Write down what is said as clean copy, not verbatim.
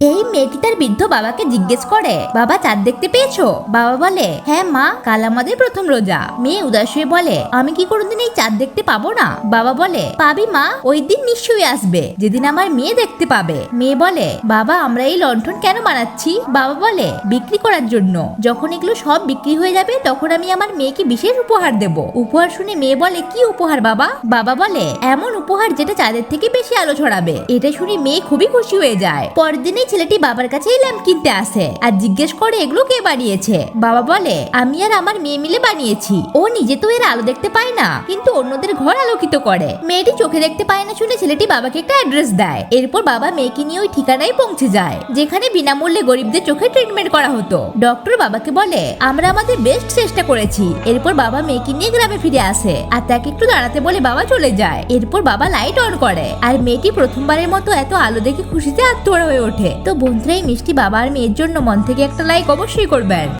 এই মেয়েটি তার বৃদ্ধ বাবাকে জিজ্ঞেস করে, বাবা চাঁদ দেখতে পেয়েছো? বাবা বলে, হ্যাঁ মা, কাল আমাদের প্রথম রোজা। মেয়ে উদাস হয়ে বলে, আমি কি কোনোদিন এই চাঁদ দেখতে পাবো না? বাবা বলে, পাবি মা, ওই দিন নিশ্চয়ই আসবে যেদিন আমার মেয়ে দেখতে পাবে। মেয়ে বলে, বাবা আমরা এই লণ্ঠন কেন বানাচ্ছি? বাবা বলে, বিক্রি করার জন্য। যখন এগুলো সব বিক্রি হয়ে যাবে তখন আমি আমার মেয়েকে বিশেষ উপহার দেব। উপহার শুনে মেয়ে বলে, কি উপহার বাবা? বাবা বলে, এমন উপহার যেটা চাঁদের থেকে বেশি আলো ছড়াবে। এটা শুনে মেয়ে খুবই খুশি হয়ে যায়। পরের দিনই ছেলেটি বাবার কাছে এই ল্যাম্প কিনতে আসে আর জিজ্ঞেস করে, এগুলো কে বানিয়েছে? বাবা বলে, আমি আর আমার মেয়ে মিলে বানিয়েছি। ও নিজে তো এর আলো দেখতে পায় না, কিন্তু অন্যদের ঘর আলোকিত করে। মেয়েটি চোখে দেখতে পায় না শুনে ছেলেটি বাবাকে একটা অ্যাড্রেস দেয়। এরপর বাবা মেয়েকে নিয়ে ওই ঠিকানায় পৌঁছে যায়, যেখানে বিনামূল্যে গরিবদের চোখে ট্রিটমেন্ট করা হতো। ডক্টর বাবাকে বলে, আমরা আমাদের বেস্ট চেষ্টা করেছি। এরপর বাবা মেয়েকে নিয়ে গ্রামে ফিরে আসে আর তাকে একটু দাঁড়াতে বলে বাবা চলে যায়। এরপর বাবা লাইট অন করে আর মেয়েটি প্রথমবারের মতো এত আলো দেখে খুশিতে আত্মহারা হয়ে ওঠে। তো বন্ধুরা, এই মিষ্টি বাবা আর মেয়ের জন্য মন থেকে একটা লাইক অবশ্যই করবেন।